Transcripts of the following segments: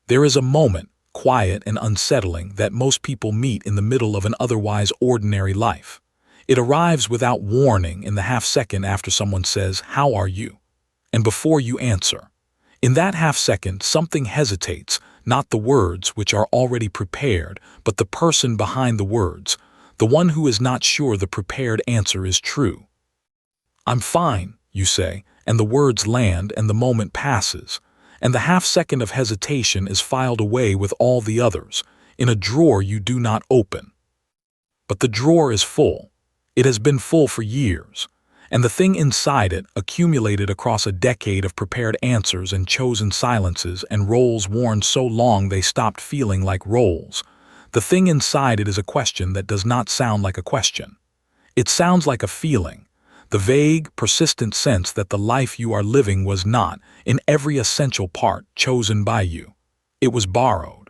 There is a moment, quiet and unsettling, that most people meet in the middle of an otherwise ordinary life. It arrives without warning in the half-second after someone says, "How are you?" and before you answer. In that half-second, something hesitates, not the words, which are already prepared, but the person behind the words, the one who is not sure the prepared answer is true. "I'm fine," you say, and the words land and the moment passes, and the half-second of hesitation is filed away with all the others, in a drawer you do not open. But the drawer is full. It has been full for years, and the thing inside it, accumulated across a decade of prepared answers and chosen silences and roles worn so long they stopped feeling like roles, the thing inside it is a question that does not sound like a question. It sounds like a feeling, the vague, persistent sense that the life you are living was not, in every essential part, chosen by you. It was borrowed.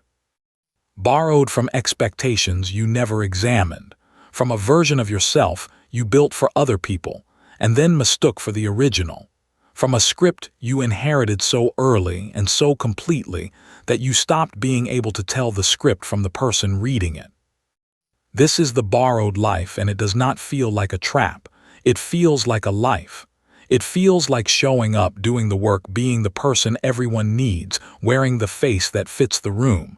Borrowed from expectations you never examined, from a version of yourself you built for other people, and then mistook for the original, from a script you inherited so early and so completely that you stopped being able to tell the script from the person reading it. This is the borrowed life, and it does not feel like a trap. It feels like a life. It feels like showing up, doing the work, being the person everyone needs, wearing the face that fits the room.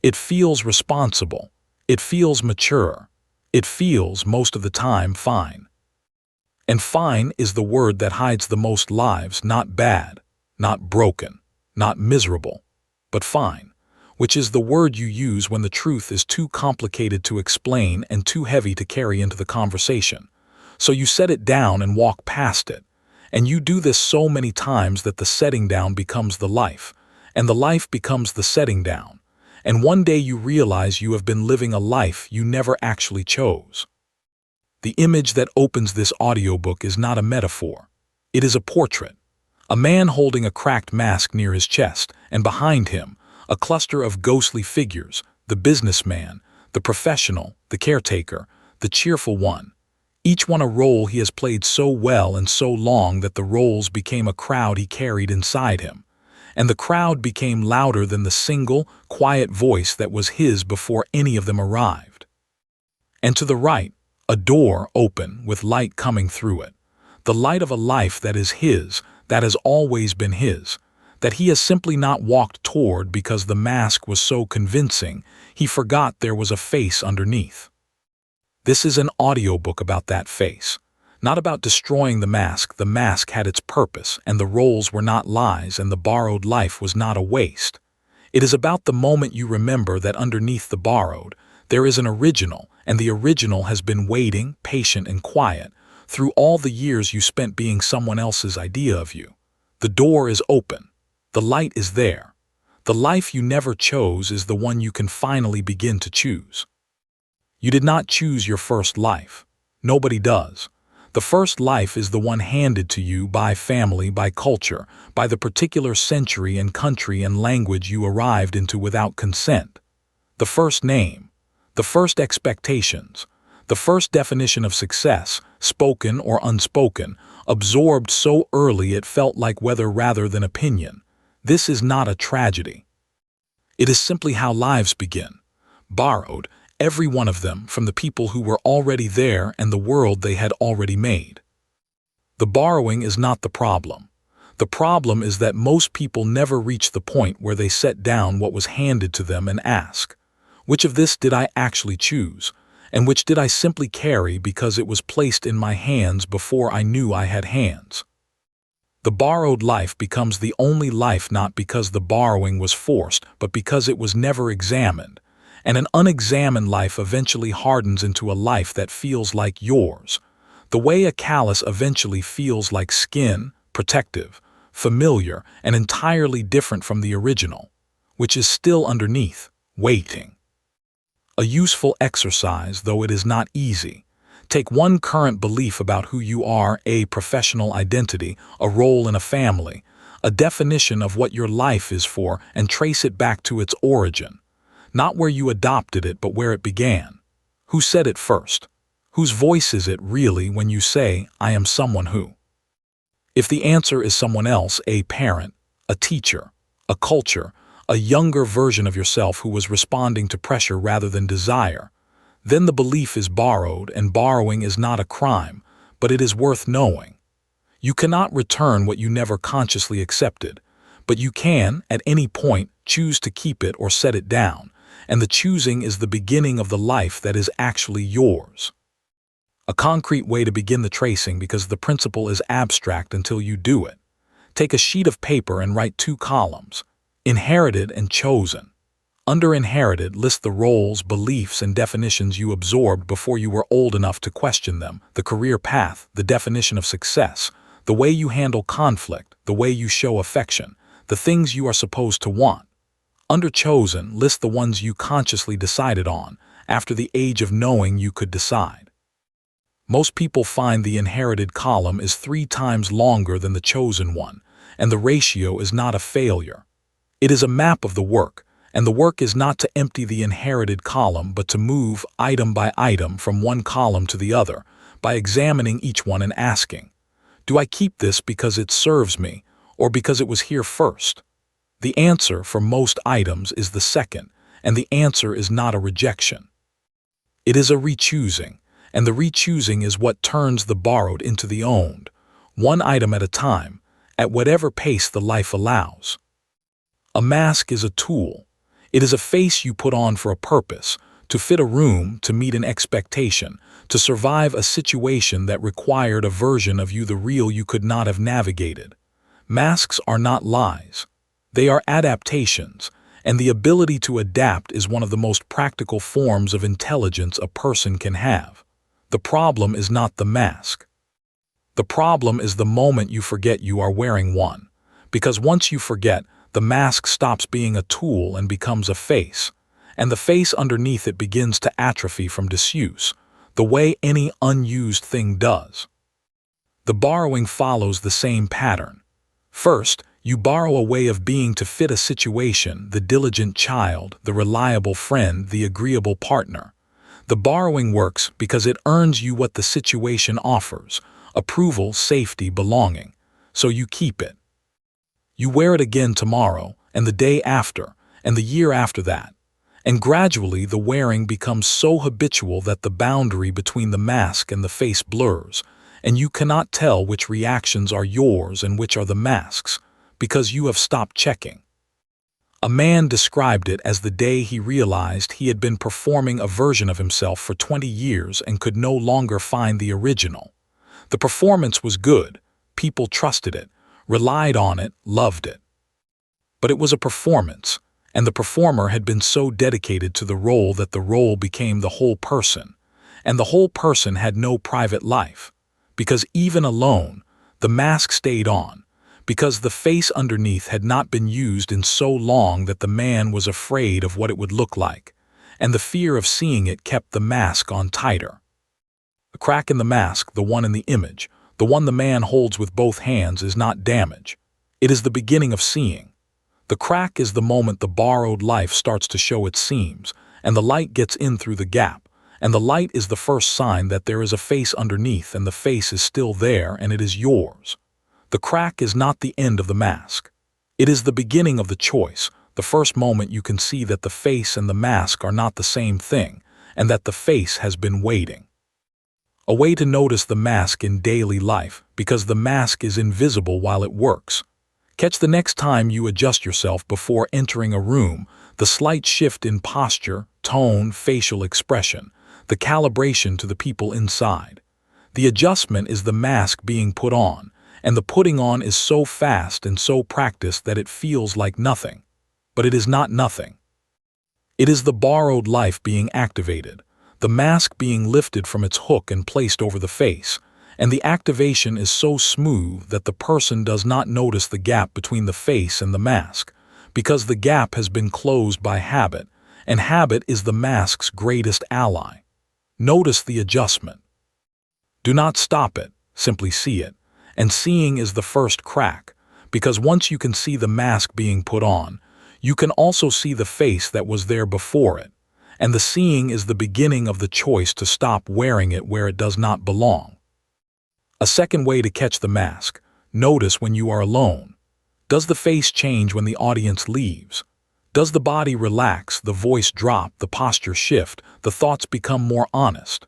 It feels responsible. It feels mature. It feels, most of the time, fine. And fine is the word that hides the most lives, not bad, not broken, not miserable, but fine, which is the word you use when the truth is too complicated to explain and too heavy to carry into the conversation. So you set it down and walk past it. And you do this so many times that the setting down becomes the life, and the life becomes the setting down. And one day you realize you have been living a life you never actually chose. The image that opens this audiobook is not a metaphor. It is a portrait. A man holding a cracked mask near his chest, and behind him, a cluster of ghostly figures, the businessman, the professional, the caretaker, the cheerful one. Each one a role he has played so well and so long that the roles became a crowd he carried inside him. And the crowd became louder than the single, quiet voice that was his before any of them arrived. And to the right, a door open with light coming through it, the light of a life that is his, that has always been his, that he has simply not walked toward because the mask was so convincing he forgot there was a face underneath. This is an audiobook about that face, not about destroying the mask. The mask had its purpose, and the roles were not lies, and the borrowed life was not a waste. It is about the moment you remember that underneath the borrowed, there is an original, and the original has been waiting, patient and quiet, through all the years you spent being someone else's idea of you. The door is open. The light is there. The life you never chose is the one you can finally begin to choose. You did not choose your first life. Nobody does. The first life is the one handed to you by family, by culture, by the particular century and country and language you arrived into without consent. The first name, the first expectations, the first definition of success, spoken or unspoken, absorbed so early it felt like weather rather than opinion. This is not a tragedy. It is simply how lives begin. Borrowed, every one of them, from the people who were already there and the world they had already made. The borrowing is not the problem. The problem is that most people never reach the point where they set down what was handed to them and ask, which of this did I actually choose, and which did I simply carry because it was placed in my hands before I knew I had hands? The borrowed life becomes the only life not because the borrowing was forced, but because it was never examined, and an unexamined life eventually hardens into a life that feels like yours, the way a callus eventually feels like skin, protective, familiar, and entirely different from the original, which is still underneath, waiting. A useful exercise, though it is not easy. Take one current belief about who you are, a professional identity, a role in a family, a definition of what your life is for, and trace it back to its origin. Not where you adopted it, but where it began. Who said it first? Whose voice is it really when you say, "I am someone who"? If the answer is someone else, a parent, a teacher, a culture, a younger version of yourself who was responding to pressure rather than desire, then the belief is borrowed, and borrowing is not a crime, but it is worth knowing. You cannot return what you never consciously accepted, but you can, at any point, choose to keep it or set it down, and the choosing is the beginning of the life that is actually yours. A concrete way to begin the tracing, because the principle is abstract until you do it. Take a sheet of paper and write 2 columns, inherited and chosen. Under inherited, list the roles, beliefs, and definitions you absorbed before you were old enough to question them, the career path, the definition of success, the way you handle conflict, the way you show affection, the things you are supposed to want. Under chosen, list the ones you consciously decided on, after the age of knowing you could decide. Most people find the inherited column is 3 times longer than the chosen one, and the ratio is not a failure. It is a map of the work, and the work is not to empty the inherited column but to move item by item from one column to the other, by examining each one and asking, do I keep this because it serves me, or because it was here first? The answer for most items is the second, and the answer is not a rejection. It is a rechoosing, and the rechoosing is what turns the borrowed into the owned, one item at a time, at whatever pace the life allows. A mask is a tool. It is a face you put on for a purpose, to fit a room, to meet an expectation, to survive a situation that required a version of you, the real you could not have navigated. Masks are not lies. They are adaptations, and the ability to adapt is one of the most practical forms of intelligence a person can have. The problem is not the mask. The problem is the moment you forget you are wearing one, because once you forget, the mask stops being a tool and becomes a face, and the face underneath it begins to atrophy from disuse, the way any unused thing does. The borrowing follows the same pattern. First, you borrow a way of being to fit a situation, the diligent child, the reliable friend, the agreeable partner. The borrowing works because it earns you what the situation offers: approval, safety, belonging. So you keep it. You wear it again tomorrow, and the day after, and the year after that. And gradually the wearing becomes so habitual that the boundary between the mask and the face blurs, and you cannot tell which reactions are yours and which are the mask's, because you have stopped checking. A man described it as the day he realized he had been performing a version of himself for 20 years and could no longer find the original. The performance was good, people trusted it, relied on it, loved it. But it was a performance, and the performer had been so dedicated to the role that the role became the whole person, and the whole person had no private life, because even alone, the mask stayed on, because the face underneath had not been used in so long that the man was afraid of what it would look like, and the fear of seeing it kept the mask on tighter. The crack in the mask, the one in the image, the one the man holds with both hands, is not damage. It is the beginning of seeing. The crack is the moment the borrowed life starts to show its seams, and the light gets in through the gap, and the light is the first sign that there is a face underneath, and the face is still there, and it is yours. The crack is not the end of the mask. It is the beginning of the choice, the first moment you can see that the face and the mask are not the same thing, and that the face has been waiting. A way to notice the mask in daily life, because the mask is invisible while it works. Catch the next time you adjust yourself before entering a room, the slight shift in posture, tone, facial expression, the calibration to the people inside. The adjustment is the mask being put on, and the putting on is so fast and so practiced that it feels like nothing. But it is not nothing. It is the borrowed life being activated, the mask being lifted from its hook and placed over the face, and the activation is so smooth that the person does not notice the gap between the face and the mask, because the gap has been closed by habit, and habit is the mask's greatest ally. Notice the adjustment. Do not stop it, simply see it, and seeing is the first crack, because once you can see the mask being put on, you can also see the face that was there before it, and the seeing is the beginning of the choice to stop wearing it where it does not belong. A second way to catch the mask: notice when you are alone. Does the face change when the audience leaves? Does the body relax, the voice drop, the posture shift, the thoughts become more honest?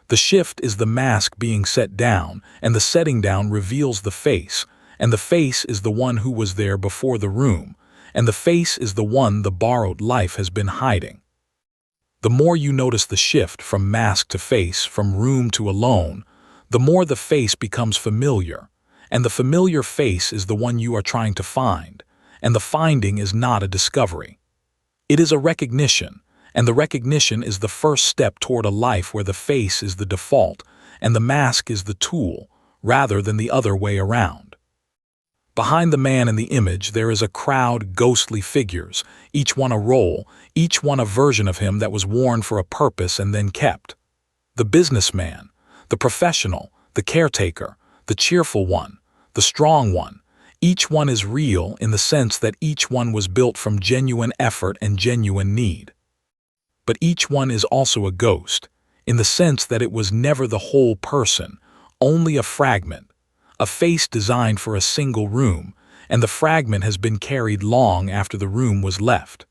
The shift is the mask being set down, and the setting down reveals the face, and the face is the one who was there before the room, and the face is the one the borrowed life has been hiding. The more you notice the shift from mask to face, from room to alone, the more the face becomes familiar, and the familiar face is the one you are trying to find, and the finding is not a discovery. It is a recognition, and the recognition is the first step toward a life where the face is the default and the mask is the tool, rather than the other way around. Behind the man in the image there is a crowd, ghostly figures, each one a role, each one a version of him that was worn for a purpose and then kept. The businessman, the professional, the caretaker, the cheerful one, the strong one, each one is real in the sense that each one was built from genuine effort and genuine need. But each one is also a ghost, in the sense that it was never the whole person, only a fragment, a face designed for a single room, and the fragment has been carried long after the room was left.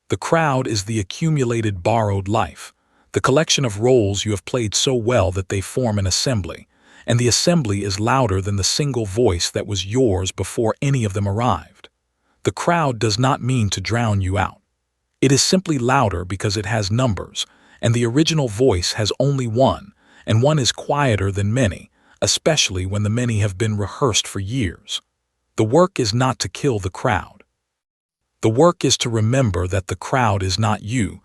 The crowd is the accumulated borrowed life, the collection of roles you have played so well that they form an assembly, and the assembly is louder than the single voice that was yours before any of them arrived. The crowd does not mean to drown you out. It is simply louder because it has numbers, and the original voice has only one, and one is quieter than many, especially when the many have been rehearsed for years. The work is not to kill the crowd. The work is to remember that the crowd is not you,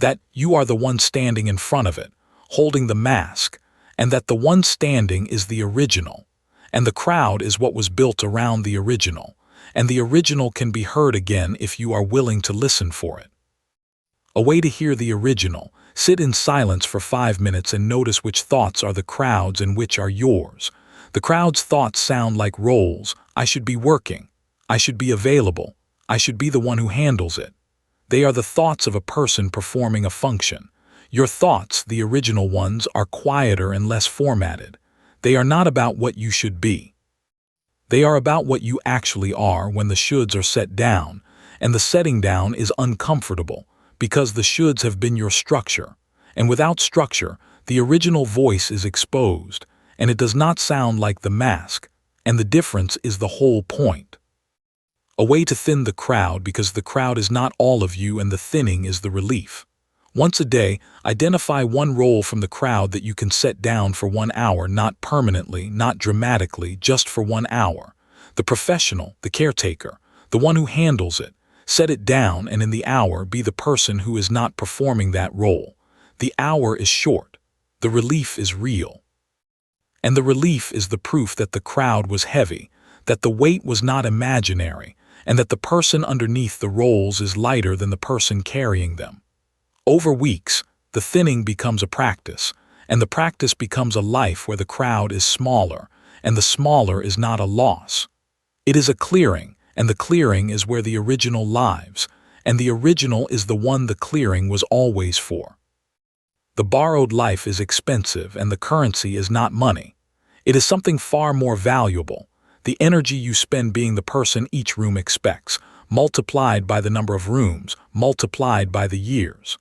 that you are the one standing in front of it, holding the mask, and that the one standing is the original, and the crowd is what was built around the original, and the original can be heard again if you are willing to listen for it. A way to hear the original: sit in silence for 5 minutes and notice which thoughts are the crowd's and which are yours. The crowd's thoughts sound like roles: I should be working, I should be available, I should be the one who handles it. They are the thoughts of a person performing a function. Your thoughts, the original ones, are quieter and less formatted. They are not about what you should be. They are about what you actually are when the shoulds are set down, and the setting down is uncomfortable, because the shoulds have been your structure, and without structure, the original voice is exposed, and it does not sound like the mask, and the difference is the whole point. A way to thin the crowd, because the crowd is not all of you and the thinning is the relief. Once a day, identify one role from the crowd that you can set down for 1 hour, not permanently, not dramatically, just for 1 hour. The professional, the caretaker, the one who handles it. Set it down, and in the hour be the person who is not performing that role. The hour is short. The relief is real. And the relief is the proof that the crowd was heavy, that the weight was not imaginary, and that the person underneath the roles is lighter than the person carrying them. Over weeks, the thinning becomes a practice, and the practice becomes a life where the crowd is smaller, and the smaller is not a loss. It is a clearing, and the clearing is where the original lives, and the original is the one the clearing was always for. The borrowed life is expensive, and the currency is not money. It is something far more valuable, the energy you spend being the person each room expects, multiplied by the number of rooms, multiplied by the years.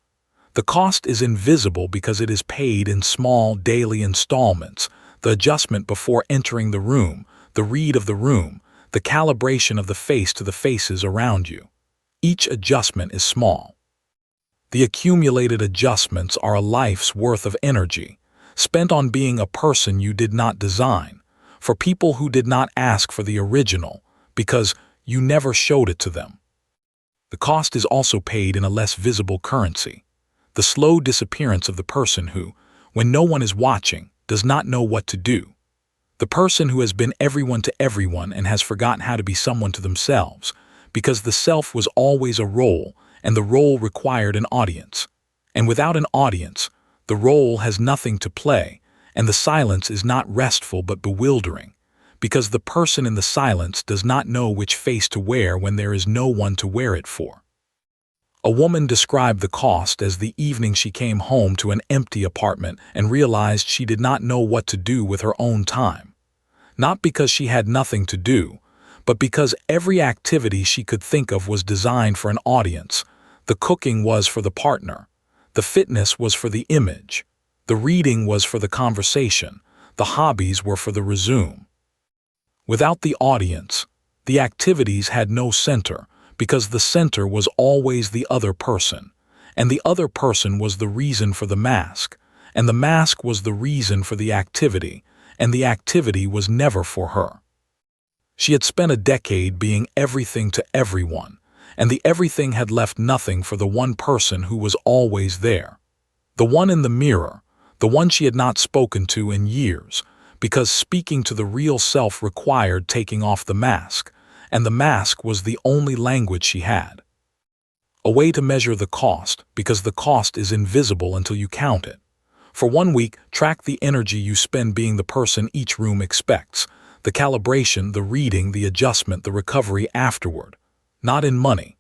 The cost is invisible because it is paid in small daily installments: the adjustment before entering the room, the read of the room, the calibration of the face to the faces around you. Each adjustment is small. The accumulated adjustments are a life's worth of energy, spent on being a person you did not design, for people who did not ask for the original, because you never showed it to them. The cost is also paid in a less visible currency: the slow disappearance of the person who, when no one is watching, does not know what to do. The person who has been everyone to everyone and has forgotten how to be someone to themselves, because the self was always a role, and the role required an audience. And without an audience, the role has nothing to play, and the silence is not restful but bewildering, because the person in the silence does not know which face to wear when there is no one to wear it for. A woman described the cost as the evening she came home to an empty apartment and realized she did not know what to do with her own time. Not because she had nothing to do, but because every activity she could think of was designed for an audience. The cooking was for the partner. The fitness was for the image. The reading was for the conversation. The hobbies were for the resume. Without the audience, the activities had no center, because the center was always the other person, and the other person was the reason for the mask, and the mask was the reason for the activity, and the activity was never for her. She had spent a decade being everything to everyone, and the everything had left nothing for the one person who was always there. The one in the mirror, the one she had not spoken to in years, because speaking to the real self required taking off the mask, and the mask was the only language she had. A way to measure the cost, because the cost is invisible until you count it. For 1 week, track the energy you spend being the person each room expects, the calibration, the reading, the adjustment, the recovery afterward. Not in money.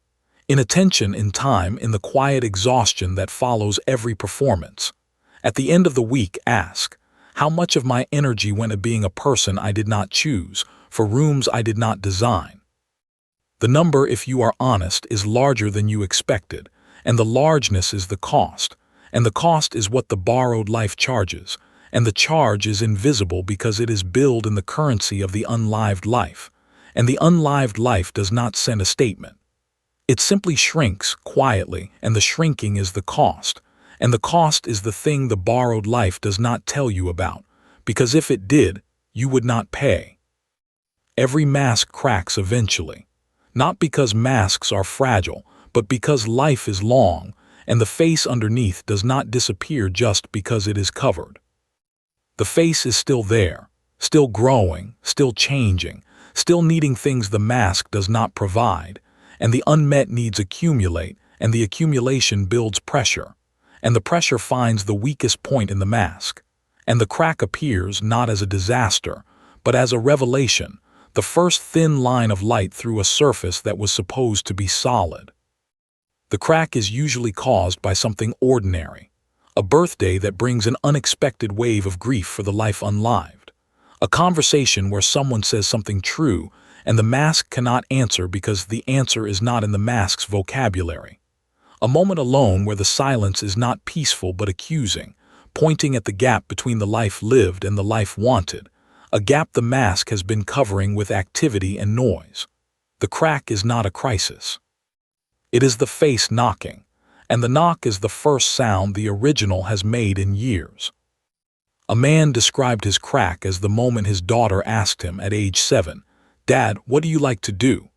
In attention, in time, in the quiet exhaustion that follows every performance. At the end of the week, ask, how much of my energy went to being a person I did not choose, for rooms I did not design? The number, if you are honest, is larger than you expected, and the largeness is the cost, and the cost is what the borrowed life charges, and the charge is invisible because it is billed in the currency of the unlived life, and the unlived life does not send a statement. It simply shrinks quietly, and the shrinking is the cost, and the cost is the thing the borrowed life does not tell you about, because if it did, you would not pay. Every mask cracks eventually. Not because masks are fragile, but because life is long, and the face underneath does not disappear just because it is covered. The face is still there, still growing, still changing, still needing things the mask does not provide, and the unmet needs accumulate, and the accumulation builds pressure, and the pressure finds the weakest point in the mask, and the crack appears not as a disaster, but as a revelation, the first thin line of light through a surface that was supposed to be solid. The crack is usually caused by something ordinary, a birthday that brings an unexpected wave of grief for the life unlived, a conversation where someone says something true and the mask cannot answer because the answer is not in the mask's vocabulary, a moment alone where the silence is not peaceful but accusing, pointing at the gap between the life lived and the life wanted, a gap the mask has been covering with activity and noise. The crack is not a crisis. It is the face knocking, and the knock is the first sound the original has made in years. A man described his crack as the moment his daughter asked him at age 7, "Dad, what do you like to do?"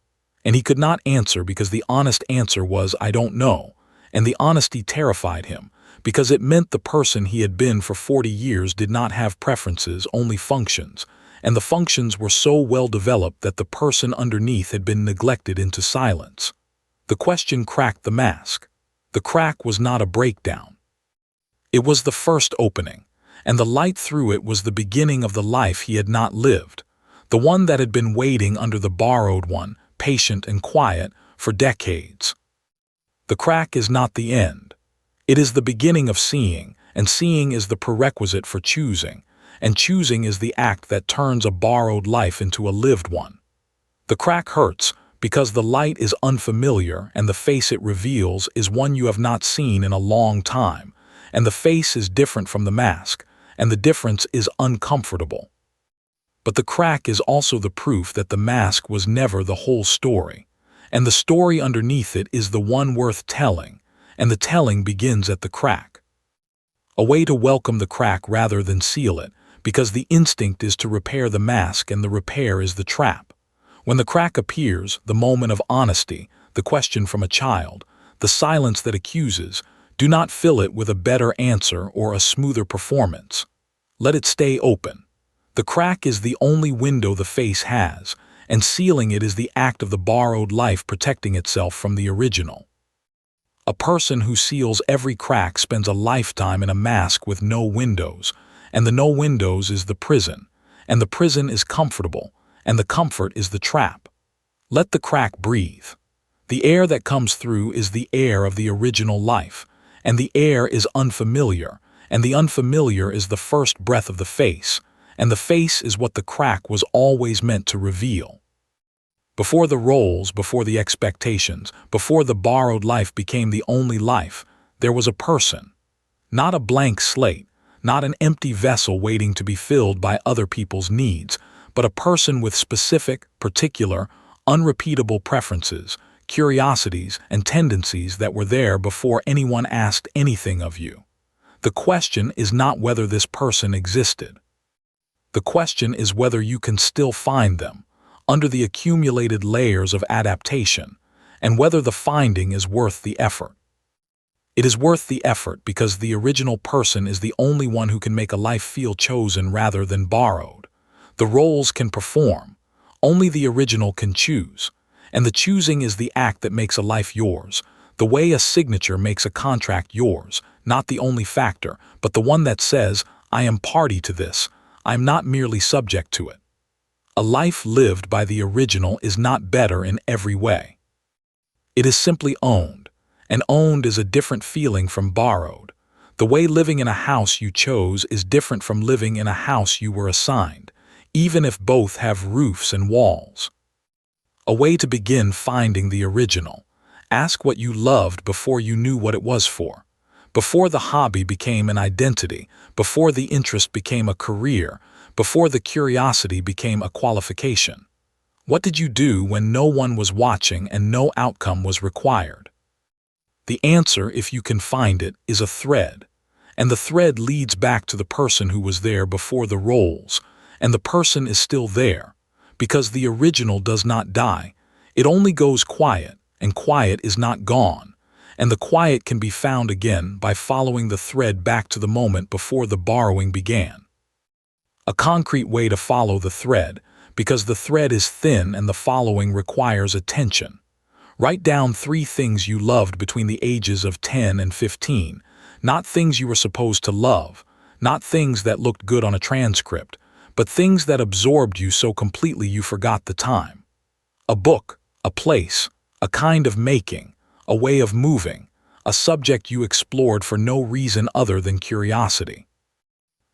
And he could not answer because the honest answer was, "I don't know," and the honesty terrified him, because it meant the person he had been for 40 years did not have preferences, only functions, and the functions were so well developed that the person underneath had been neglected into silence. The question cracked the mask. The crack was not a breakdown. It was the first opening, and the light through it was the beginning of the life he had not lived, the one that had been waiting under the borrowed one, patient and quiet, for decades. The crack is not the end. It is the beginning of seeing, and seeing is the prerequisite for choosing, and choosing is the act that turns a borrowed life into a lived one. The crack hurts because the light is unfamiliar and the face it reveals is one you have not seen in a long time, and the face is different from the mask, and the difference is uncomfortable. But the crack is also the proof that the mask was never the whole story, and the story underneath it is the one worth telling, and the telling begins at the crack. A way to welcome the crack rather than seal it, because the instinct is to repair the mask and the repair is the trap. When the crack appears, the moment of honesty, the question from a child, the silence that accuses, do not fill it with a better answer or a smoother performance. Let it stay open. The crack is the only window the face has, and sealing it is the act of the borrowed life protecting itself from the original. A person who seals every crack spends a lifetime in a mask with no windows, and the no windows is the prison, and the prison is comfortable, and the comfort is the trap. Let the crack breathe. The air that comes through is the air of the original life, and the air is unfamiliar, and the unfamiliar is the first breath of the face, and the face is what the crack was always meant to reveal. Before the roles, before the expectations, before the borrowed life became the only life, there was a person. Not a blank slate, not an empty vessel waiting to be filled by other people's needs, but a person with specific, particular, unrepeatable preferences, curiosities, and tendencies that were there before anyone asked anything of you. The question is not whether this person existed. The question is whether you can still find them, under the accumulated layers of adaptation, and whether the finding is worth the effort. It is worth the effort because the original person is the only one who can make a life feel chosen rather than borrowed. The roles can perform. Only the original can choose. And the choosing is the act that makes a life yours, the way a signature makes a contract yours, not the only factor, but the one that says, I am party to this, I am not merely subject to it. A life lived by the original is not better in every way. It is simply owned, and owned is a different feeling from borrowed. The way living in a house you chose is different from living in a house you were assigned, even if both have roofs and walls. A way to begin finding the original. Ask what you loved before you knew what it was for. Before the hobby became an identity, before the interest became a career, before the curiosity became a qualification. What did you do when no one was watching and no outcome was required? The answer, if you can find it, is a thread. And the thread leads back to the person who was there before the roles, and the person is still there, because the original does not die. It only goes quiet, and quiet is not gone, and the quiet can be found again by following the thread back to the moment before the borrowing began. A concrete way to follow the thread, because the thread is thin and the following requires attention. Write down 3 things you loved between the ages of 10 and 15, not things you were supposed to love, not things that looked good on a transcript, but things that absorbed you so completely you forgot the time. A book, a place, a kind of making, a way of moving, a subject you explored for no reason other than curiosity.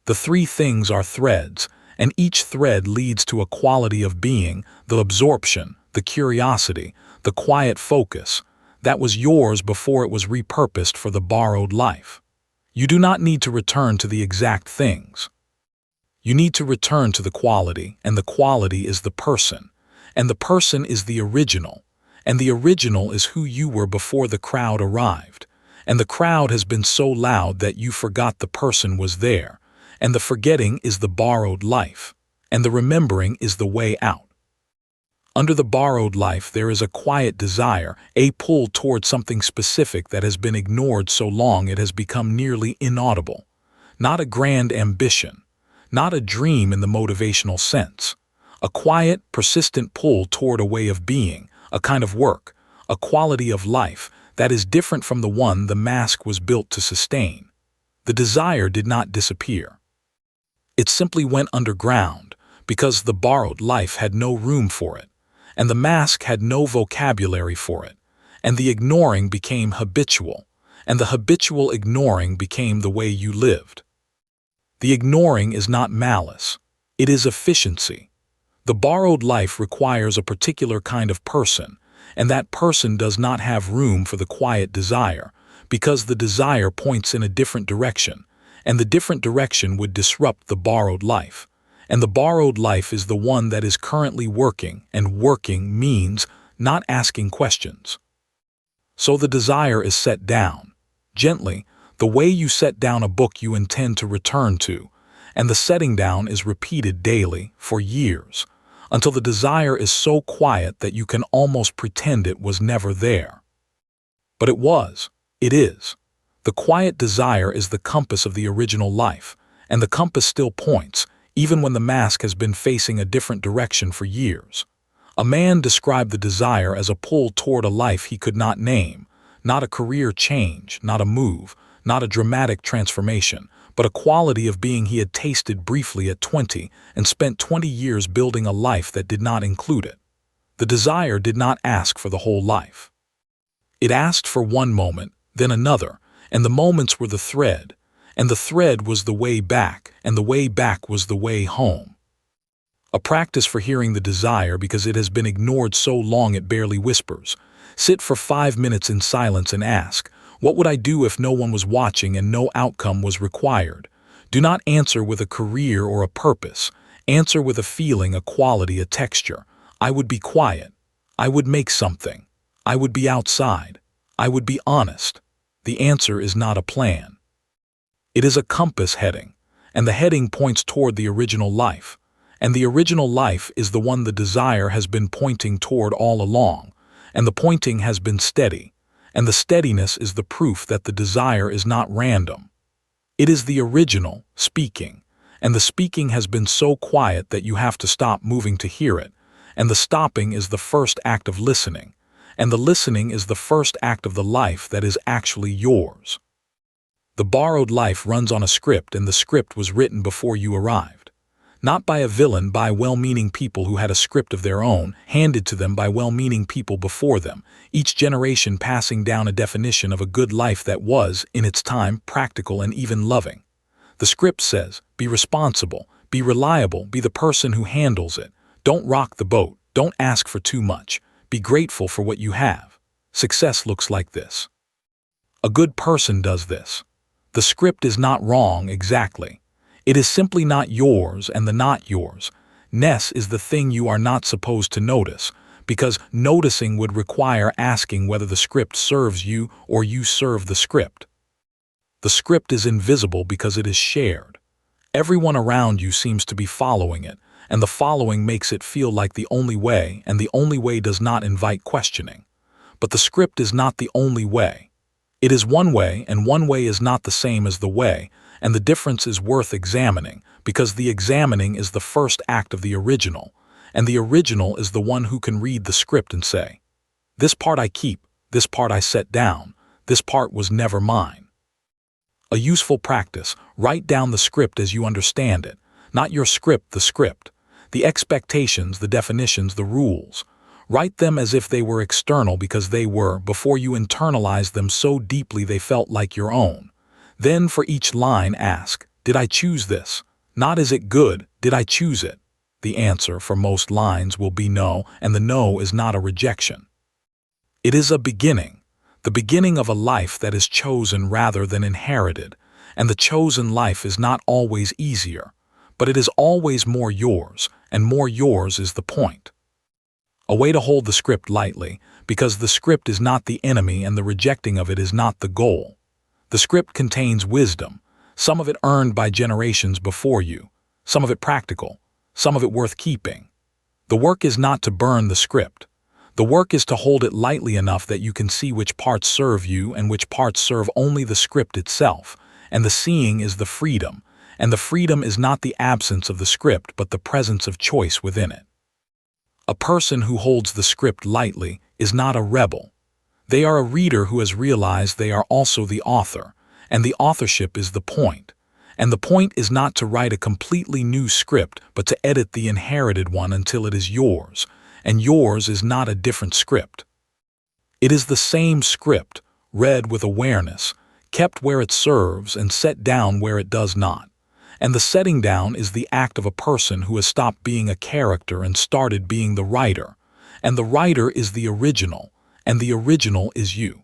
The 3 things are threads, and each thread leads to a quality of being, the absorption, the curiosity, the quiet focus, that was yours before it was repurposed for the borrowed life. You do not need to return to the exact things. You need to return to the quality, and the quality is the person, and the person is the original, and the original is who you were before the crowd arrived, and the crowd has been so loud that you forgot the person was there, and the forgetting is the borrowed life, and the remembering is the way out. Under the borrowed life there is a quiet desire, a pull toward something specific that has been ignored so long it has become nearly inaudible. Not a grand ambition, not a dream in the motivational sense. A quiet, persistent pull toward a way of being, a kind of work, a quality of life that is different from the one the mask was built to sustain. The desire did not disappear. It simply went underground because the borrowed life had no room for it, and the mask had no vocabulary for it, and the ignoring became habitual, and the habitual ignoring became the way you lived. The ignoring is not malice, it is efficiency. The borrowed life requires a particular kind of person, and that person does not have room for the quiet desire, because the desire points in a different direction, and the different direction would disrupt the borrowed life. And the borrowed life is the one that is currently working, and working means not asking questions. So the desire is set down, gently, the way you set down a book you intend to return to, and the setting down is repeated daily, for years, until the desire is so quiet that you can almost pretend it was never there. But it was, it is. The quiet desire is the compass of the original life, and the compass still points, even when the mask has been facing a different direction for years. A man described the desire as a pull toward a life he could not name, not a career change, not a move, not a dramatic transformation, but a quality of being he had tasted briefly at 20 and spent 20 years building a life that did not include it. The desire did not ask for the whole life. It asked for one moment, then another, and the moments were the thread, and the thread was the way back, and the way back was the way home. A practice for hearing the desire because it has been ignored so long it barely whispers. Sit for 5 minutes in silence and ask, what would I do if no one was watching and no outcome was required? Do not answer with a career or a purpose. Answer with a feeling, a quality, a texture. I would be quiet. I would make something. I would be outside. I would be honest. The answer is not a plan. It is a compass heading, and the heading points toward the original life. And the original life is the one the desire has been pointing toward all along, and the pointing has been steady, and the steadiness is the proof that the desire is not random. It is the original, speaking, and the speaking has been so quiet that you have to stop moving to hear it, and the stopping is the first act of listening, and the listening is the first act of the life that is actually yours. The borrowed life runs on a script, and the script was written before you arrived. Not by a villain, by well-meaning people who had a script of their own, handed to them by well-meaning people before them, each generation passing down a definition of a good life that was, in its time, practical and even loving. The script says, be responsible, be reliable, be the person who handles it. Don't rock the boat, don't ask for too much, be grateful for what you have. Success looks like this. A good person does this. The script is not wrong exactly. It is simply not yours, and the not yours ness is the thing you are not supposed to notice, because noticing would require asking whether the script serves you or you serve the script. The script is invisible because it is shared. Everyone around you seems to be following it, and the following makes it feel like the only way, and the only way does not invite questioning. But the script is not the only way. It is one way, and one way is not the same as the way, and the difference is worth examining, because the examining is the first act of the original, and the original is the one who can read the script and say, this part I keep, this part I set down, this part was never mine. A useful practice, write down the script as you understand it, not your script, the script, the expectations, the definitions, the rules. Write them as if they were external because they were, before you internalized them so deeply they felt like your own. Then for each line ask, did I choose this? Not is it good, did I choose it? The answer for most lines will be no, and the no is not a rejection. It is a beginning, the beginning of a life that is chosen rather than inherited, and the chosen life is not always easier, but it is always more yours, and more yours is the point. A way to hold the script lightly, because the script is not the enemy and the rejecting of it is not the goal. The script contains wisdom, some of it earned by generations before you, some of it practical, some of it worth keeping. The work is not to burn the script. The work is to hold it lightly enough that you can see which parts serve you and which parts serve only the script itself, and the seeing is the freedom, and the freedom is not the absence of the script but the presence of choice within it. A person who holds the script lightly is not a rebel. They are a reader who has realized they are also the author, and the authorship is the point. And the point is not to write a completely new script, but to edit the inherited one until it is yours, and yours is not a different script. It is the same script, read with awareness, kept where it serves and set down where it does not. And the setting down is the act of a person who has stopped being a character and started being the writer, and the writer is the original, and the original is you.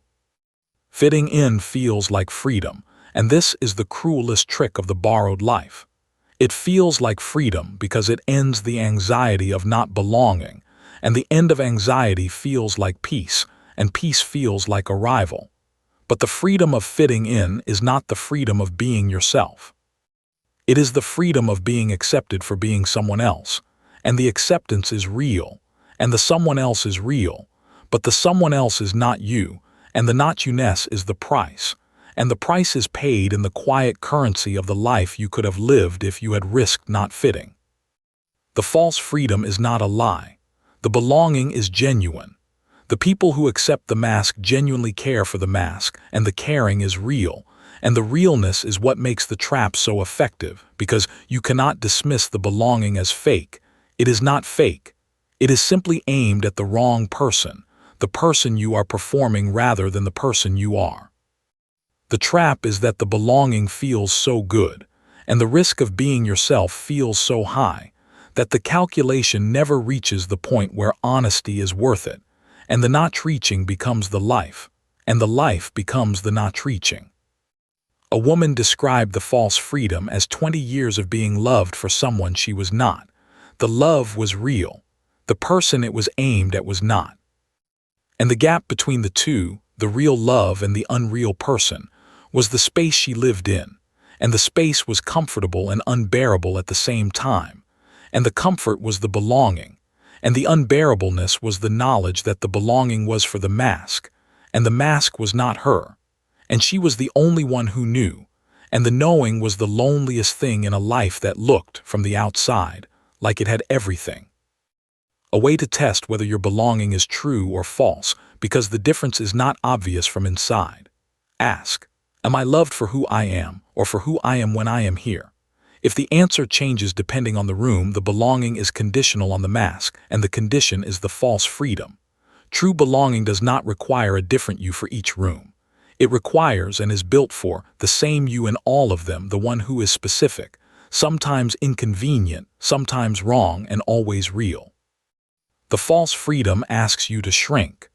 Fitting in feels like freedom, and this is the cruelest trick of the borrowed life. It feels like freedom because it ends the anxiety of not belonging, and the end of anxiety feels like peace, and peace feels like arrival. But the freedom of fitting in is not the freedom of being yourself. It is the freedom of being accepted for being someone else, and the acceptance is real, and the someone else is real, but the someone else is not you, and the not you-ness is the price, and the price is paid in the quiet currency of the life you could have lived if you had risked not fitting. The false freedom is not a lie. The belonging is genuine. The people who accept the mask genuinely care for the mask, and the caring is real, and the realness is what makes the trap so effective, because you cannot dismiss the belonging as fake. It is not fake. It is simply aimed at the wrong person, the person you are performing rather than the person you are. The trap is that the belonging feels so good, and the risk of being yourself feels so high, that the calculation never reaches the point where honesty is worth it, and the not reaching becomes the life, and the life becomes the not reaching. A woman described the false freedom as 20 years of being loved for someone she was not. The love was real. The person it was aimed at was not. And the gap between the two, the real love and the unreal person, was the space she lived in, and the space was comfortable and unbearable at the same time, and the comfort was the belonging, and the unbearableness was the knowledge that the belonging was for the mask, and the mask was not her, and she was the only one who knew, and the knowing was the loneliest thing in a life that looked, from the outside, like it had everything. A way to test whether your belonging is true or false, because the difference is not obvious from inside. Ask, am I loved for who I am, or for who I am when I am here? If the answer changes depending on the room, the belonging is conditional on the mask, and the condition is the false freedom. True belonging does not require a different you for each room. It requires and is built for the same you in all of them, the one who is specific, sometimes inconvenient, sometimes wrong, and always real. The false freedom asks you to shrink.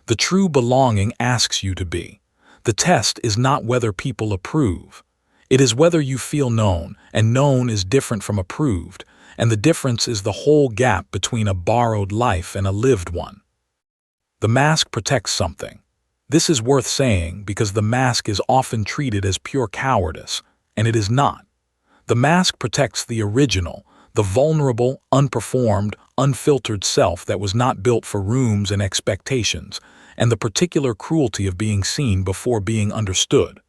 The true belonging asks you to be. The test is not whether people approve. It is whether you feel known, and known is different from approved, and the difference is the whole gap between a borrowed life and a lived one. The mask protects something. This is worth saying because the mask is often treated as pure cowardice, and it is not. The mask protects the original, the vulnerable, unperformed, unfiltered self that was not built for rooms and expectations, and the particular cruelty of being seen before being understood.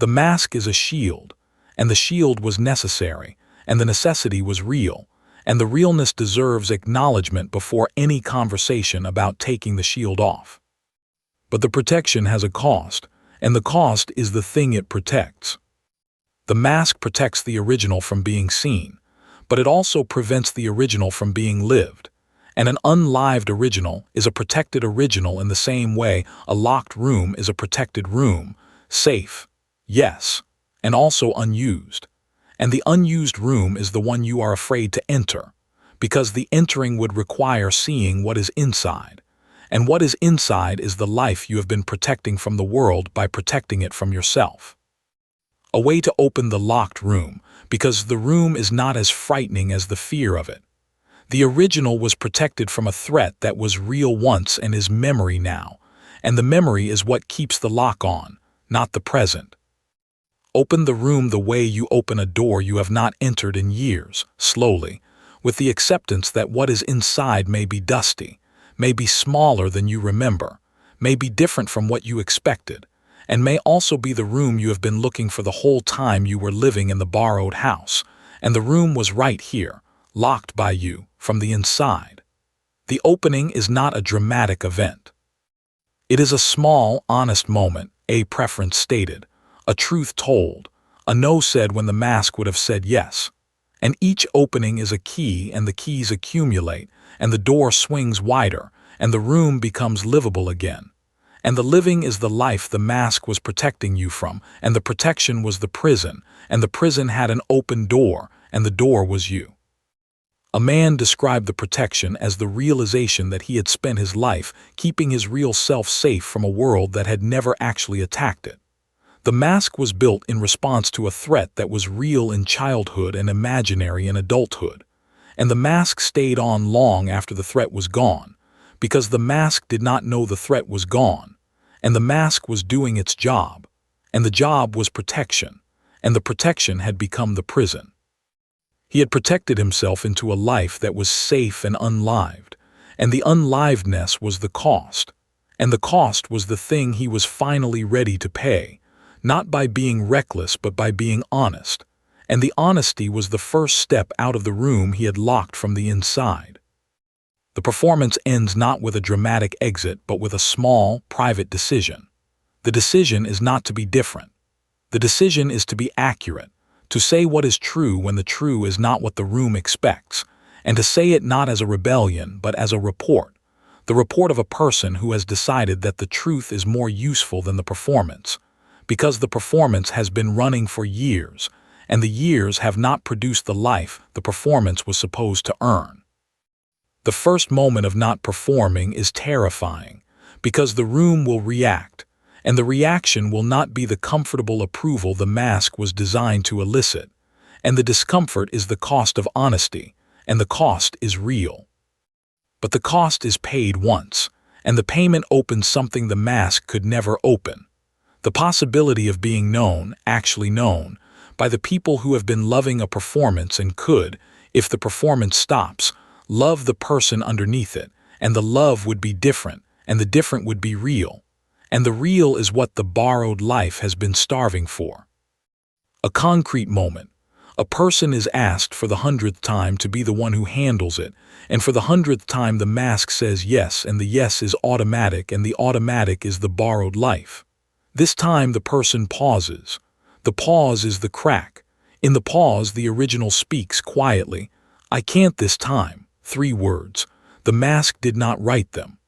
The mask is a shield, and the shield was necessary, and the necessity was real, and the realness deserves acknowledgement before any conversation about taking the shield off. But the protection has a cost, and the cost is the thing it protects. The mask protects the original from being seen, but it also prevents the original from being lived. And an unlived original is a protected original in the same way a locked room is a protected room, safe, yes, and also unused. And the unused room is the one you are afraid to enter, because the entering would require seeing what is inside. And what is inside is the life you have been protecting from the world by protecting it from yourself. A way to open the locked room, because the room is not as frightening as the fear of it. The original was protected from a threat that was real once and is memory now, and the memory is what keeps the lock on, not the present. Open the room the way you open a door you have not entered in years, slowly, with the acceptance that what is inside may be dusty, may be smaller than you remember, may be different from what you expected, and may also be the room you have been looking for the whole time you were living in the borrowed house, and the room was right here, locked by you, from the inside. The opening is not a dramatic event. It is a small, honest moment, a preference stated, a truth told, a no said when the mask would have said yes. And each opening is a key, and the keys accumulate, and the door swings wider, and the room becomes livable again. And the living is the life the mask was protecting you from, and the protection was the prison, and the prison had an open door, and the door was you. A man described the protection as the realization that he had spent his life keeping his real self safe from a world that had never actually attacked it. The mask was built in response to a threat that was real in childhood and imaginary in adulthood. And the mask stayed on long after the threat was gone, because the mask did not know the threat was gone, and the mask was doing its job, and the job was protection, and the protection had become the prison. He had protected himself into a life that was safe and unlived, and the unlivedness was the cost, and the cost was the thing he was finally ready to pay, not by being reckless but by being honest, and the honesty was the first step out of the room he had locked from the inside. The performance ends not with a dramatic exit but with a small, private decision. The decision is not to be different. The decision is to be accurate, to say what is true when the true is not what the room expects, and to say it not as a rebellion but as a report, the report of a person who has decided that the truth is more useful than the performance, because the performance has been running for years, and the years have not produced the life the performance was supposed to earn. The first moment of not performing is terrifying, because the room will react, and the reaction will not be the comfortable approval the mask was designed to elicit, and the discomfort is the cost of honesty, and the cost is real. But the cost is paid once, and the payment opens something the mask could never open: the possibility of being known, actually known, by the people who have been loving a performance and could, if the performance stops, love the person underneath it, and the love would be different, and the different would be real. And the real is what the borrowed life has been starving for. A concrete moment. A person is asked for the 100th time to be the one who handles it, and for the 100th time the mask says yes, and the yes is automatic, and the automatic is the borrowed life. This time the person pauses. The pause is the crack. In the pause the original speaks quietly. "I can't this time." 3 words. The mask did not write them.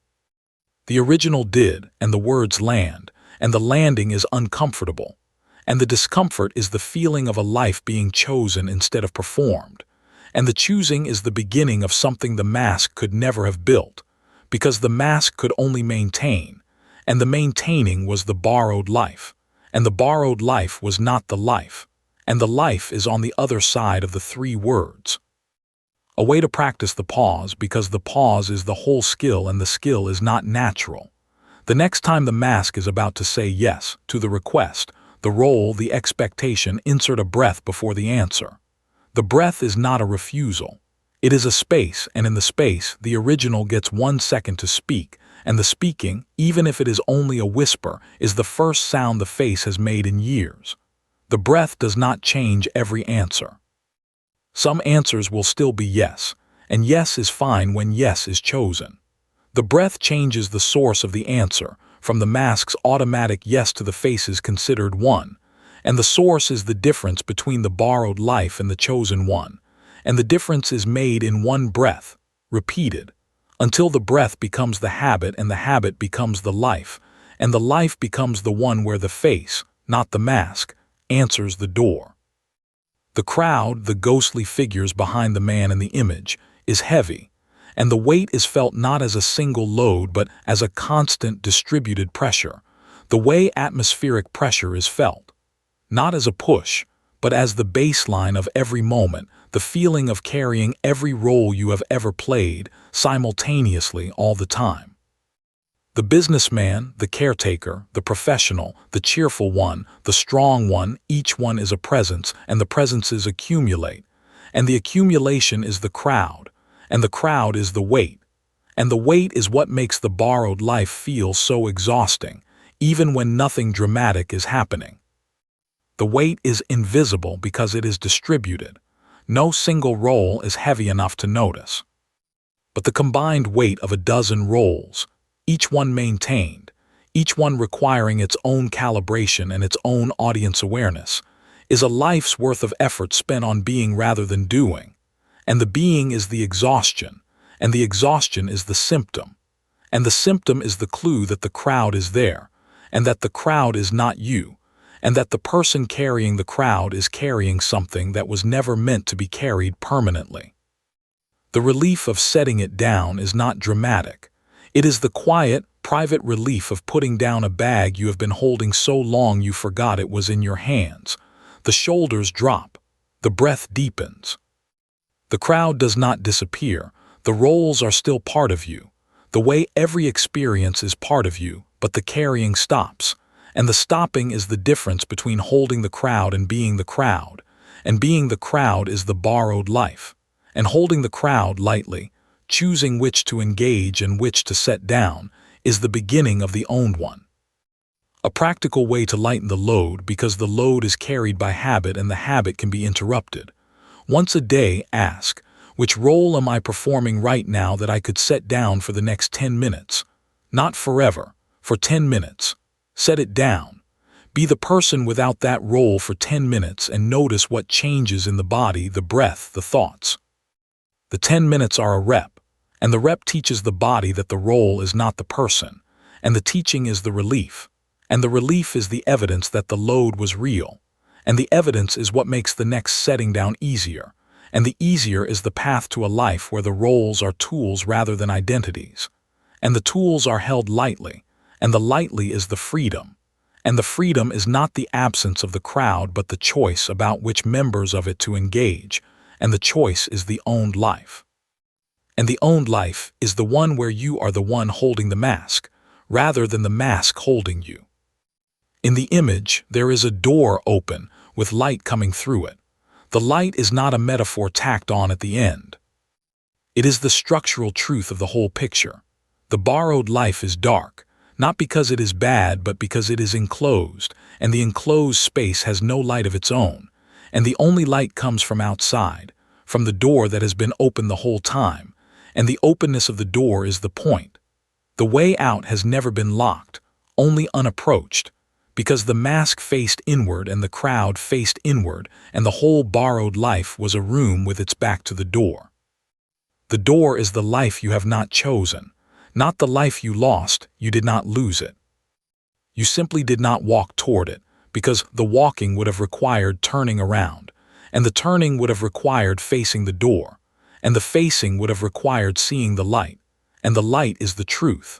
The original did, and the words land, and the landing is uncomfortable. And the discomfort is the feeling of a life being chosen instead of performed. And the choosing is the beginning of something the mask could never have built, because the mask could only maintain, and the maintaining was the borrowed life, and the borrowed life was not the life, and the life is on the other side of the 3 words. A way to practice the pause, because the pause is the whole skill and the skill is not natural. The next time the mask is about to say yes to the request, the role, the expectation, insert a breath before the answer. The breath is not a refusal. It is a space, and in the space, the original gets 1 second to speak, and the speaking, even if it is only a whisper, is the first sound the face has made in years. The breath does not change every answer. Some answers will still be yes, and yes is fine when yes is chosen. The breath changes the source of the answer, from the mask's automatic yes to the face's considered one, and the source is the difference between the borrowed life and the chosen one, and the difference is made in one breath, repeated, until the breath becomes the habit and the habit becomes the life, and the life becomes the one where the face, not the mask, answers the door. The crowd, the ghostly figures behind the man in the image, is heavy, and the weight is felt not as a single load but as a constant distributed pressure, the way atmospheric pressure is felt. Not as a push, but as the baseline of every moment, the feeling of carrying every role you have ever played, simultaneously all the time. The businessman, the caretaker, the professional, the cheerful one, the strong one, each one is a presence, and the presences accumulate, and the accumulation is the crowd, and the crowd is the weight, and the weight is what makes the borrowed life feel so exhausting, even when nothing dramatic is happening. The weight is invisible because it is distributed. No single role is heavy enough to notice. But the combined weight of a dozen roles, each one maintained, each one requiring its own calibration and its own audience awareness, is a life's worth of effort spent on being rather than doing. And the being is the exhaustion, and the exhaustion is the symptom, and the symptom is the clue that the crowd is there, and that the crowd is not you, and that the person carrying the crowd is carrying something that was never meant to be carried permanently. The relief of setting it down is not dramatic. It is the quiet, private relief of putting down a bag you have been holding so long you forgot it was in your hands. The shoulders drop. The breath deepens. The crowd does not disappear. The roles are still part of you. The way every experience is part of you, but the carrying stops. And the stopping is the difference between holding the crowd and being the crowd. And being the crowd is the borrowed life. And holding the crowd lightly, choosing which to engage and which to set down, is the beginning of the owned one. A practical way to lighten the load, because the load is carried by habit and the habit can be interrupted. Once a day, ask, which role am I performing right now that I could set down for the next 10 minutes? Not forever, for 10 minutes. Set it down. Be the person without that role for 10 minutes and notice what changes in the body, the breath, the thoughts. The 10 minutes are a rep, and the rep teaches the body that the role is not the person, and the teaching is the relief, and the relief is the evidence that the load was real, And the evidence is what makes the next setting down easier. And the easier is the path to a life where the roles are tools rather than identities. And the tools are held lightly, and the lightly is the freedom. And the freedom is not the absence of the crowd but the choice about which members of it to engage, and the choice is the owned life. And the owned life is the one where you are the one holding the mask, rather than the mask holding you. In the image, there is a door open, with light coming through it. The light is not a metaphor tacked on at the end. It is the structural truth of the whole picture. The borrowed life is dark, not because it is bad but because it is enclosed, and the enclosed space has no light of its own, and the only light comes from outside, from the door that has been open the whole time, and the openness of the door is the point. The way out has never been locked, only unapproached, because the mask faced inward and the crowd faced inward, and the whole borrowed life was a room with its back to the door. The door is the life you have not chosen, not the life you lost. You did not lose it. You simply did not walk toward it, because the walking would have required turning around, and the turning would have required facing the door, and the facing would have required seeing the light, and the light is the truth.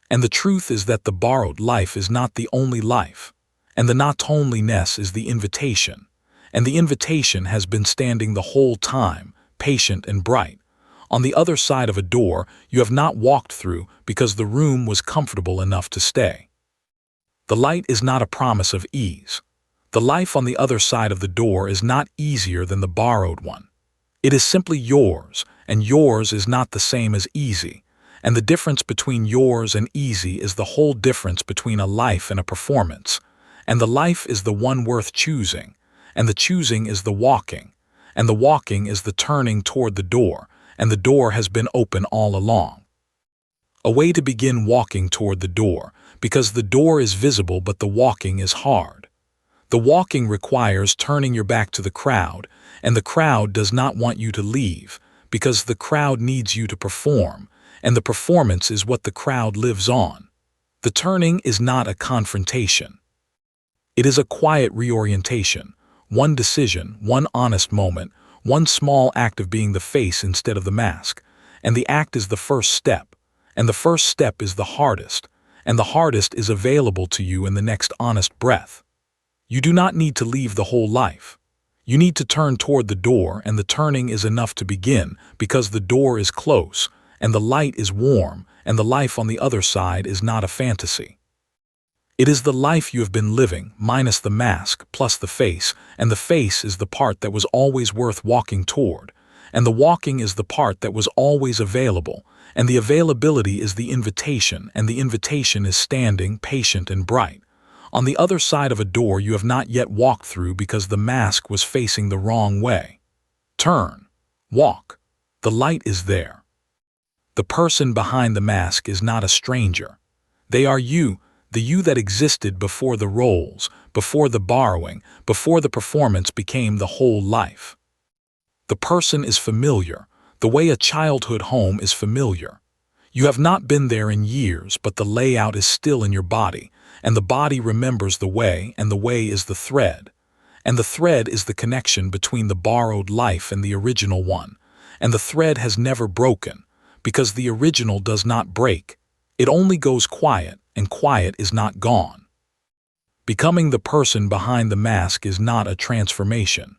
And the truth is that the borrowed life is not the only life, and the not-onlyness is the invitation, and the invitation has been standing the whole time, patient and bright. On the other side of a door you have not walked through because the room was comfortable enough to stay. The light is not a promise of ease. The life on the other side of the door is not easier than the borrowed one. It is simply yours, and yours is not the same as easy. And the difference between yours and easy is the whole difference between a life and a performance. And the life is the one worth choosing, and the choosing is the walking, and the walking is the turning toward the door, and the door has been open all along. A way to begin walking toward the door, because the door is visible but the walking is hard. The walking requires turning your back to the crowd, and the crowd does not want you to leave, because the crowd needs you to perform, and the performance is what the crowd lives on. The turning is not a confrontation. It is a quiet reorientation, one decision, one honest moment, one small act of being the face instead of the mask, and the act is the first step, and the first step is the hardest, and the hardest is available to you in the next honest breath. You do not need to leave the whole life. You need to turn toward the door, and the turning is enough to begin, because the door is close, and the light is warm, and the life on the other side is not a fantasy. It is the life you have been living, minus the mask, plus the face, and the face is the part that was always worth walking toward, and the walking is the part that was always available, and the availability is the invitation, and the invitation is standing, patient and bright. On the other side of a door you have not yet walked through because the mask was facing the wrong way. Turn. Walk. The light is there. The person behind the mask is not a stranger. They are you, the you that existed before the roles, before the borrowing, before the performance became the whole life. The person is familiar, the way a childhood home is familiar. You have not been there in years, but the layout is still in your body, and the body remembers the way, and the way is the thread. And the thread is the connection between the borrowed life and the original one, and the thread has never broken, because the original does not break. It only goes quiet, and quiet is not gone. Becoming the person behind the mask is not a transformation.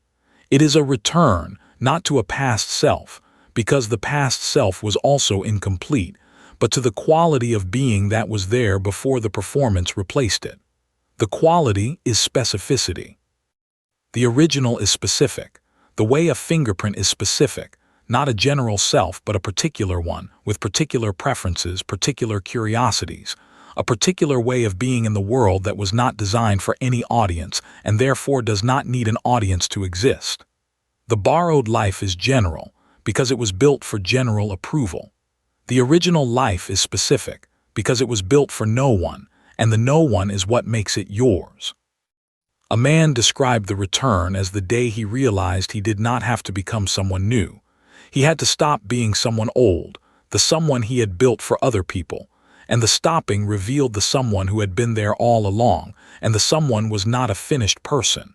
It is a return, not to a past self, because the past self was also incomplete, but to the quality of being that was there before the performance replaced it. The quality is specificity. The original is specific, the way a fingerprint is specific, not a general self but a particular one, with particular preferences, particular curiosities, a particular way of being in the world that was not designed for any audience and therefore does not need an audience to exist. The borrowed life is general, because it was built for general approval. The original life is specific, because it was built for no one, and the no one is what makes it yours. A man described the return as the day he realized he did not have to become someone new. He had to stop being someone old, the someone he had built for other people, and the stopping revealed the someone who had been there all along, and the someone was not a finished person.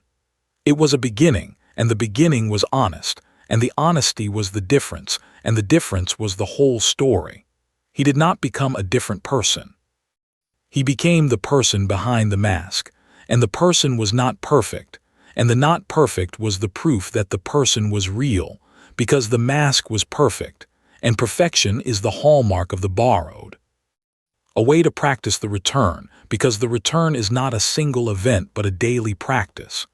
It was a beginning, and the beginning was honest, and the honesty was the difference, and the difference was the whole story. He did not become a different person. He became the person behind the mask, and the person was not perfect, and the not perfect was the proof that the person was real, because the mask was perfect, and perfection is the hallmark of the borrowed. A way to practice the return, because the return is not a single event but a daily practice.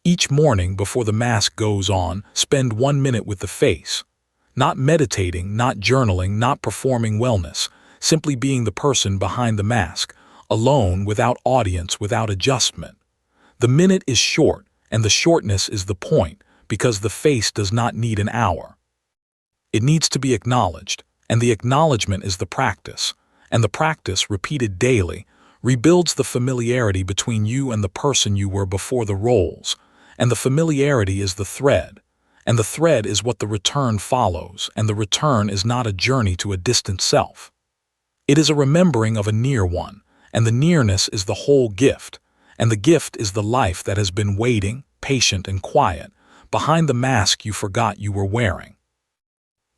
Each morning before the mask goes on, spend 1 minute with the face. Not meditating, not journaling, not performing wellness, simply being the person behind the mask, alone, without audience, without adjustment. The minute is short, and the shortness is the point, because the face does not need an hour. It needs to be acknowledged, and the acknowledgement is the practice, and the practice, repeated daily, rebuilds the familiarity between you and the person you were before the roles, and the familiarity is the thread, and the thread is what the return follows, and the return is not a journey to a distant self. It is a remembering of a near one, and the nearness is the whole gift, and the gift is the life that has been waiting, patient and quiet, behind the mask you forgot you were wearing.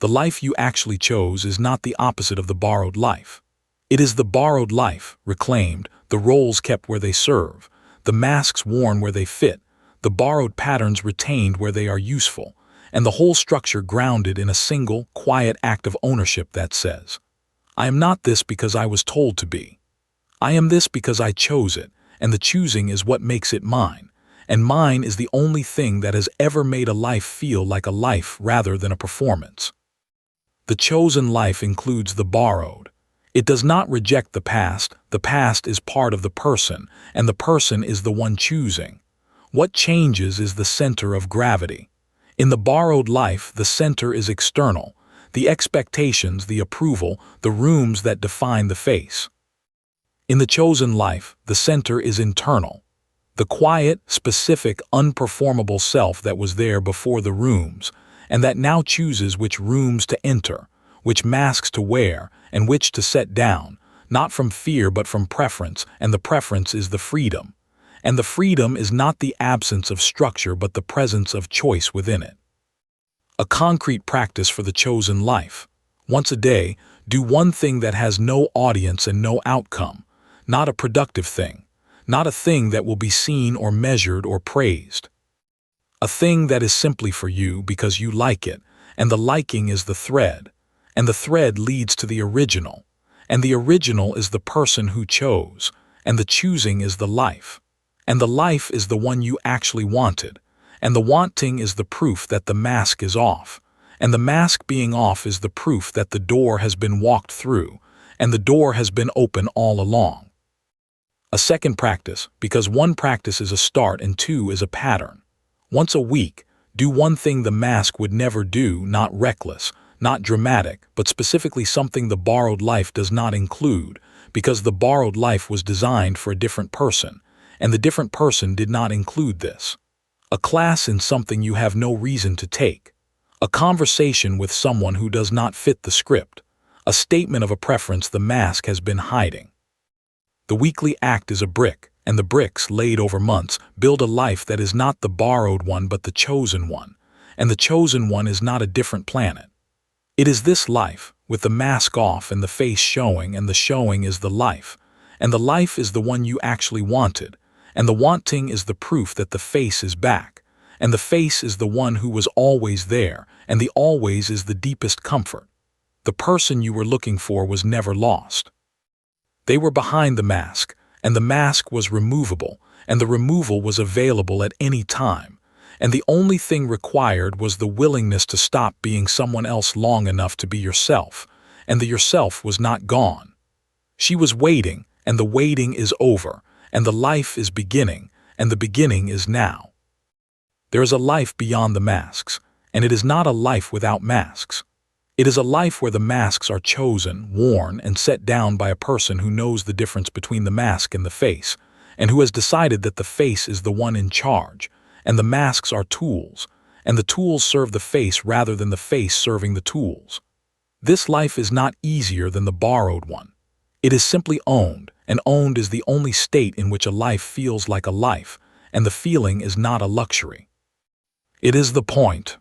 The life you actually chose is not the opposite of the borrowed life. It is the borrowed life, reclaimed, the roles kept where they serve, the masks worn where they fit, the borrowed patterns retained where they are useful, and the whole structure grounded in a single, quiet act of ownership that says, I am not this because I was told to be. I am this because I chose it, and the choosing is what makes it mine, and mine is the only thing that has ever made a life feel like a life rather than a performance. The chosen life includes the borrowed. It does not reject the past is part of the person, and the person is the one choosing. What changes is the center of gravity. In the borrowed life, the center is external, the expectations, the approval, the rooms that define the face. In the chosen life, the center is internal, the quiet, specific, unperformable self that was there before the rooms, and that now chooses which rooms to enter, which masks to wear, and which to set down, not from fear but from preference, and the preference is the freedom. And the freedom is not the absence of structure but the presence of choice within it. A concrete practice for the chosen life. Once a day, do one thing that has no audience and no outcome, not a productive thing, not a thing that will be seen or measured or praised. A thing that is simply for you because you like it, and the liking is the thread, and the thread leads to the original, and the original is the person who chose, and the choosing is the life. And the life is the one you actually wanted, and the wanting is the proof that the mask is off, and the mask being off is the proof that the door has been walked through, and the door has been open all along. A second practice, because one practice is a start and two is a pattern. Once a week, do one thing the mask would never do, not reckless, not dramatic, but specifically something the borrowed life does not include, because the borrowed life was designed for a different person, and the different person did not include this. A class in something you have no reason to take. A conversation with someone who does not fit the script. A statement of a preference the mask has been hiding. The weekly act is a brick, and the bricks, laid over months, build a life that is not the borrowed one but the chosen one, and the chosen one is not a different planet. It is this life, with the mask off and the face showing, and the showing is the life, and the life is the one you actually wanted, and the wanting is the proof that the face is back, and the face is the one who was always there, and the always is the deepest comfort. The person you were looking for was never lost. They were behind the mask, and the mask was removable, and the removal was available at any time, and the only thing required was the willingness to stop being someone else long enough to be yourself, and the yourself was not gone. She was waiting, and the waiting is over, and the life is beginning, and the beginning is now. There is a life beyond the masks, and it is not a life without masks. It is a life where the masks are chosen, worn, and set down by a person who knows the difference between the mask and the face, and who has decided that the face is the one in charge, and the masks are tools, and the tools serve the face rather than the face serving the tools. This life is not easier than the borrowed one. It is simply owned, and owned is the only state in which a life feels like a life, and the feeling is not a luxury. It is the point.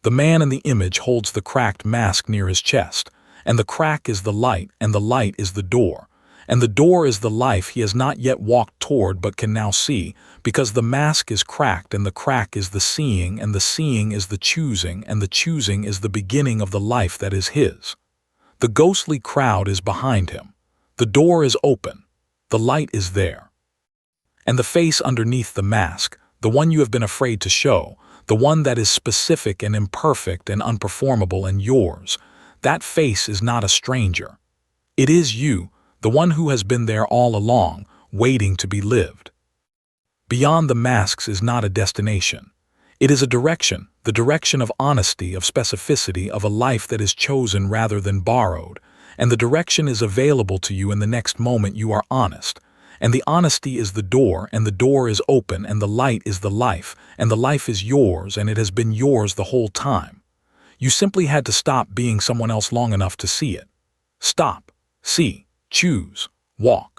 The man in the image holds the cracked mask near his chest, and the crack is the light, and the light is the door. And the door is the life he has not yet walked toward but can now see, because the mask is cracked and the crack is the seeing, and the seeing is the choosing, and the choosing is the beginning of the life that is his. The ghostly crowd is behind him. The door is open. The light is there. And the face underneath the mask, the one you have been afraid to show, the one that is specific and imperfect and unperformable and yours, that face is not a stranger. It is you, the one who has been there all along, waiting to be lived. Beyond the masks is not a destination. It is a direction, the direction of honesty, of specificity, of a life that is chosen rather than borrowed, and the direction is available to you in the next moment you are honest. And the honesty is the door, and the door is open, and the light is the life, and the life is yours, and it has been yours the whole time. You simply had to stop being someone else long enough to see it. Stop, see, choose, walk.